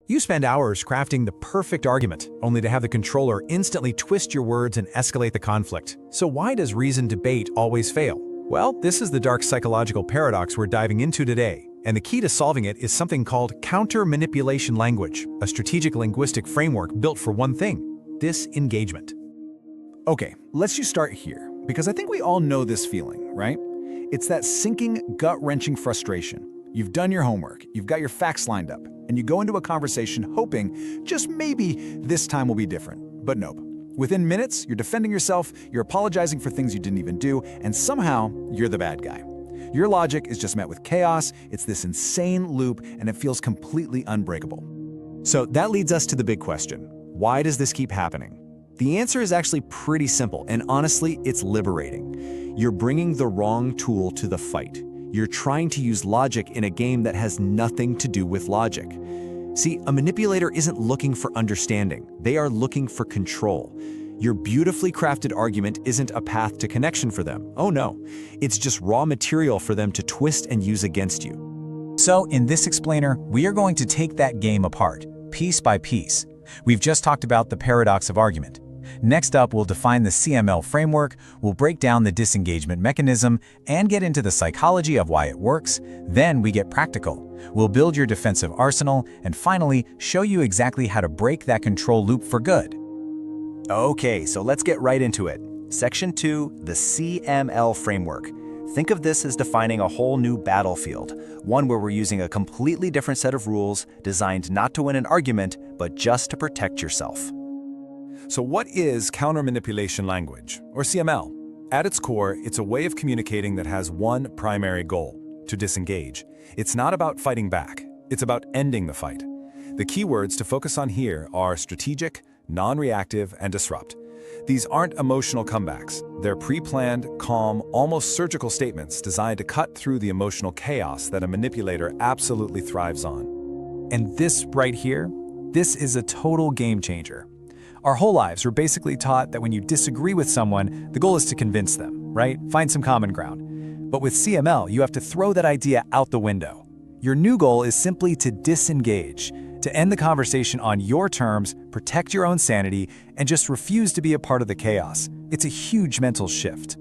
You spend hours crafting the perfect argument, only to have the controller instantly twist your words and escalate the conflict. So why does reasoned debate always fail? Well, this is the dark psychological paradox we're diving into today, and the key to solving it is something called counter-manipulation language, a strategic linguistic framework built for one thing: disengagement. Okay, let's just start here, because I think we all know this feeling, right? It's that sinking, gut-wrenching frustration. You've done your homework, you've got your facts lined up, and you go into a conversation hoping just maybe this time will be different. But nope. Within minutes, you're defending yourself, you're apologizing for things you didn't even do, and somehow you're the bad guy. Your logic is just met with chaos, it's this insane loop, and it feels completely unbreakable. So that leads us to the big question: why does this keep happening? The answer is actually pretty simple, and honestly, it's liberating. You're bringing the wrong tool to the fight. You're trying to use logic in a game that has nothing to do with logic. See, a manipulator isn't looking for understanding. They are looking for control. Your beautifully crafted argument isn't a path to connection for them. Oh no, it's just raw material for them to twist and use against you. So in this explainer, we are going to take that game apart, piece by piece. We've just talked about the paradox of argument. Next up, we'll define the CML framework, we'll break down the disengagement mechanism, and get into the psychology of why it works. Then we get practical. We'll build your defensive arsenal, and finally, show you exactly how to break that control loop for good. Okay, so let's get right into it. Section 2, the CML framework. Think of this as defining a whole new battlefield, one where we're using a completely different set of rules designed not to win an argument, but just to protect yourself. So what is counter-manipulation language, or CML? At its core, it's a way of communicating that has one primary goal: to disengage. It's not about fighting back, it's about ending the fight. The keywords to focus on here are strategic, non-reactive, and disrupt. These aren't emotional comebacks. They're pre-planned, calm, almost surgical statements designed to cut through the emotional chaos that a manipulator absolutely thrives on. And this right here, this is a total game changer. Our whole lives we're basically taught that when you disagree with someone, the goal is to convince them, right? Find some common ground. But with CML, you have to throw that idea out the window. Your new goal is simply to disengage, to end the conversation on your terms, protect your own sanity, and just refuse to be a part of the chaos. It's a huge mental shift.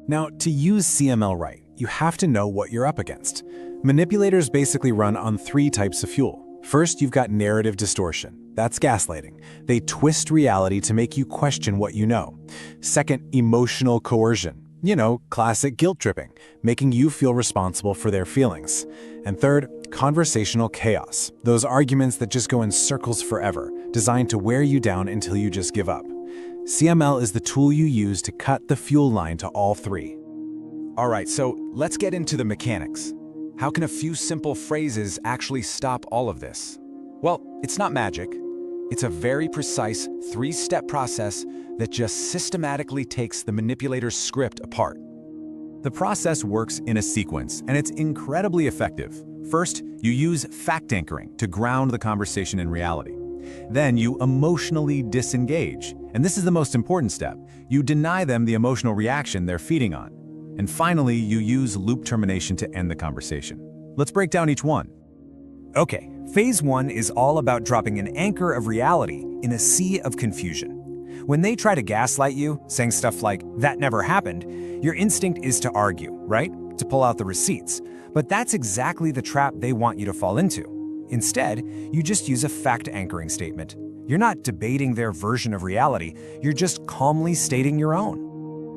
Now, to use CML right, you have to know what you're up against. Manipulators basically run on 3 types of fuel. First, you've got narrative distortion. That's gaslighting. They twist reality to make you question what you know. Second, emotional coercion. You know, classic guilt tripping, making you feel responsible for their feelings. And third, conversational chaos. Those arguments that just go in circles forever, designed to wear you down until you just give up. CML is the tool you use to cut the fuel line to all 3. All right, so let's get into the mechanics. How can a few simple phrases actually stop all of this? Well, it's not magic. It's a very precise 3-step process that just systematically takes the manipulator's script apart. The process works in a sequence, and it's incredibly effective. First, you use fact anchoring to ground the conversation in reality. Then you emotionally disengage, and this is the most important step. You deny them the emotional reaction they're feeding on. And finally, you use loop termination to end the conversation. Let's break down each one. Okay, phase 1 is all about dropping an anchor of reality in a sea of confusion. When they try to gaslight you, saying stuff like, "that never happened," your instinct is to argue, right? To pull out the receipts. But that's exactly the trap they want you to fall into. Instead, you just use a fact anchoring statement. You're not debating their version of reality, you're just calmly stating your own.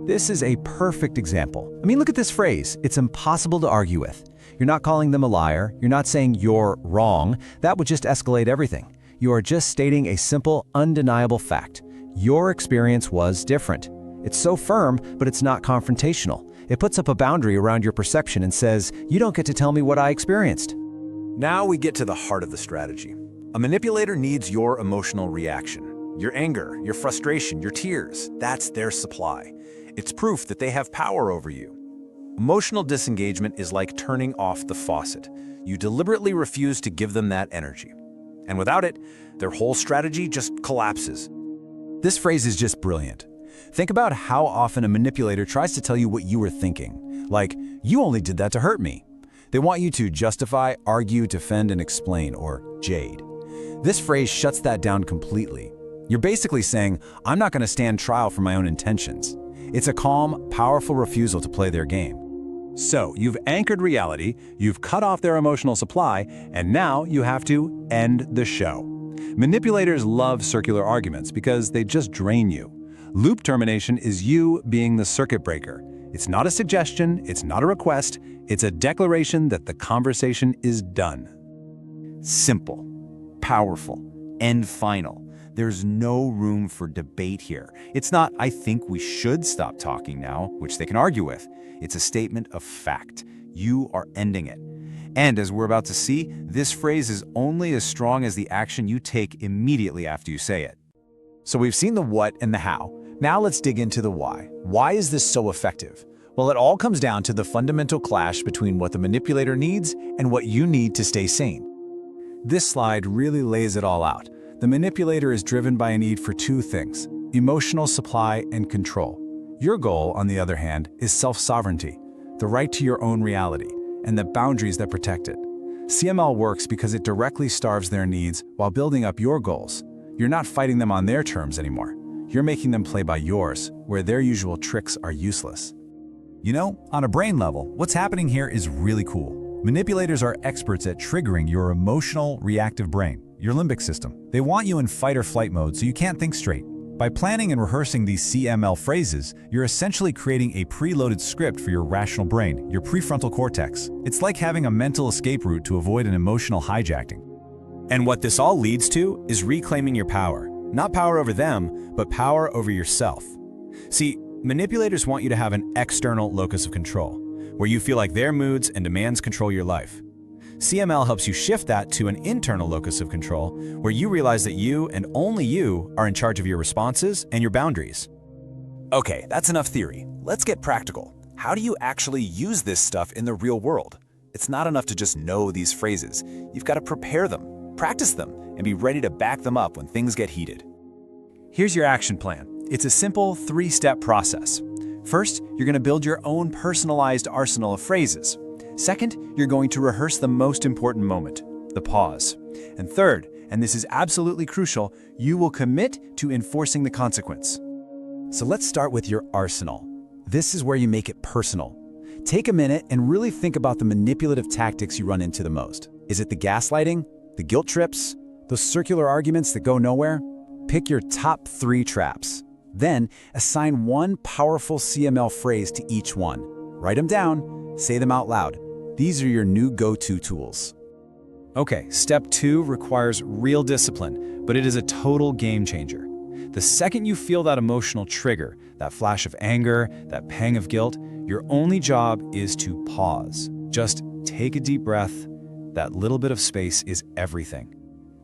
This is a perfect example. I mean, look at this phrase. It's impossible to argue with. You're not calling them a liar. You're not saying you're wrong. That would just escalate everything. You are just stating a simple, undeniable fact. Your experience was different. It's so firm, but it's not confrontational. It puts up a boundary around your perception and says, you don't get to tell me what I experienced. Now we get to the heart of the strategy. A manipulator needs your emotional reaction. Your anger, your frustration, your tears, that's their supply. It's proof that they have power over you. Emotional disengagement is like turning off the faucet. You deliberately refuse to give them that energy. And without it, their whole strategy just collapses. This phrase is just brilliant. Think about how often a manipulator tries to tell you what you were thinking. Like, you only did that to hurt me. They want you to justify, argue, defend, and explain, or jade. This phrase shuts that down completely. You're basically saying, I'm not going to stand trial for my own intentions. It's a calm, powerful refusal to play their game. So, you've anchored reality, you've cut off their emotional supply, and now you have to end the show. Manipulators love circular arguments because they just drain you. Loop termination is you being the circuit breaker. It's not a suggestion, it's not a request, it's a declaration that the conversation is done. Simple, powerful, and final. There's no room for debate here. It's not, I think we should stop talking now, which they can argue with. It's a statement of fact. You are ending it. And as we're about to see, this phrase is only as strong as the action you take immediately after you say it. So we've seen the what and the how. Now let's dig into the why. Why is this so effective? Well, it all comes down to the fundamental clash between what the manipulator needs and what you need to stay sane. This slide really lays it all out. The manipulator is driven by a need for two things: emotional supply and control. Your goal, on the other hand, is self-sovereignty, the right to your own reality, and the boundaries that protect it. CML works because it directly starves their needs while building up your goals. You're not fighting them on their terms anymore. You're making them play by yours, where their usual tricks are useless. You know, on a brain level, what's happening here is really cool. Manipulators are experts at triggering your emotional, reactive brain, your limbic system. They want you in fight or flight mode so you can't think straight. By planning and rehearsing these CML phrases, you're essentially creating a preloaded script for your rational brain, your prefrontal cortex. It's like having a mental escape route to avoid an emotional hijacking. And what this all leads to is reclaiming your power. Not power over them, but power over yourself. See, manipulators want you to have an external locus of control, where you feel like their moods and demands control your life. CML helps you shift that to an internal locus of control, where you realize that you and only you are in charge of your responses and your boundaries. Okay, that's enough theory. Let's get practical. How do you actually use this stuff in the real world? It's not enough to just know these phrases. You've got to prepare them, practice them, and be ready to back them up when things get heated. Here's your action plan. It's a simple three-step process. First, you're going to build your own personalized arsenal of phrases. Second, you're going to rehearse the most important moment, the pause. And third, and this is absolutely crucial, you will commit to enforcing the consequence. So let's start with your arsenal. This is where you make it personal. Take a minute and really think about the manipulative tactics you run into the most. Is it the gaslighting, the guilt trips, those circular arguments that go nowhere? Pick your top 3 traps. Then, assign one powerful CML phrase to each one. Write them down, say them out loud. These are your new go-to tools. Okay, step 2 requires real discipline, but it is a total game changer. The second you feel that emotional trigger, that flash of anger, that pang of guilt, your only job is to pause. Just take a deep breath. That little bit of space is everything.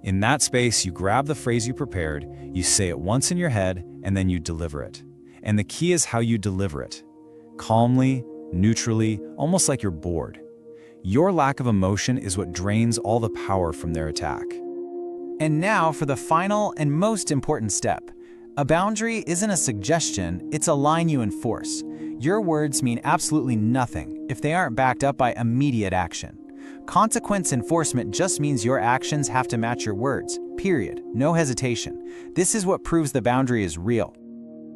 In that space, you grab the phrase you prepared, you say it once in your head, and then you deliver it. And the key is how you deliver it. Calmly, neutrally, almost like you're bored. Your lack of emotion is what drains all the power from their attack. And now for the final and most important step. A boundary isn't a suggestion, it's a line you enforce. Your words mean absolutely nothing if they aren't backed up by immediate action. Consequence enforcement just means your actions have to match your words, period. No hesitation. This is what proves the boundary is real.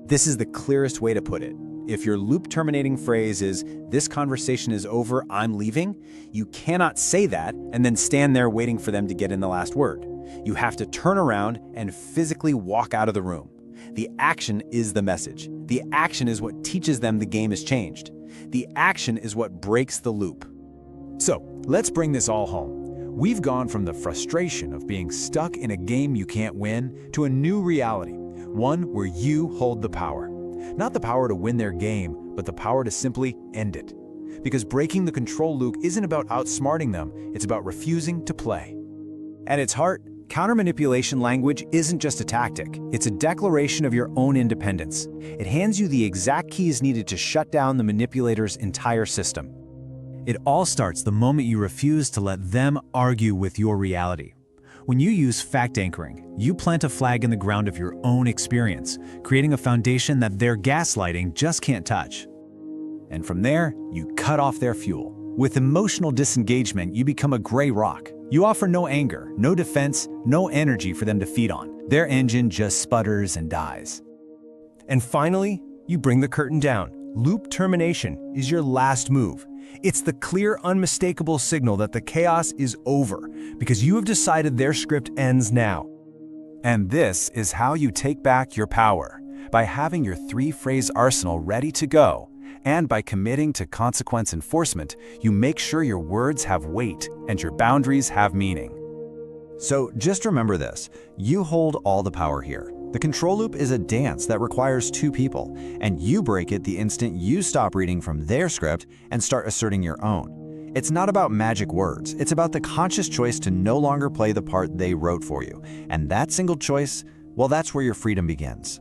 This is the clearest way to put it. If your loop terminating phrase is, "This conversation is over, I'm leaving," you cannot say that and then stand there waiting for them to get in the last word. You have to turn around and physically walk out of the room. The action is the message. The action is what teaches them the game has changed. The action is what breaks the loop. So, let's bring this all home. We've gone from the frustration of being stuck in a game you can't win to a new reality, one where you hold the power. Not the power to win their game, but the power to simply end it. Because breaking the control loop isn't about outsmarting them, it's about refusing to play. At its heart, counter-manipulation language isn't just a tactic, it's a declaration of your own independence. It hands you the exact keys needed to shut down the manipulator's entire system. It all starts the moment you refuse to let them argue with your reality. When you use fact anchoring, you plant a flag in the ground of your own experience, creating a foundation that their gaslighting just can't touch. And from there, you cut off their fuel. With emotional disengagement, you become a gray rock, You offer no anger, no defense, no energy for them to feed on. Their engine just sputters and dies. And finally, you bring the curtain down. Loop termination is your last move. It's the clear, unmistakable signal that the chaos is over, because you have decided their script ends now. And this is how you take back your power, by having your 3-phrase arsenal ready to go. And by committing to consequence enforcement, you make sure your words have weight and your boundaries have meaning. So just remember this, you hold all the power here. The control loop is a dance that requires 2 people, and you break it the instant you stop reading from their script and start asserting your own. It's not about magic words, it's about the conscious choice to no longer play the part they wrote for you. And that single choice, well, that's where your freedom begins.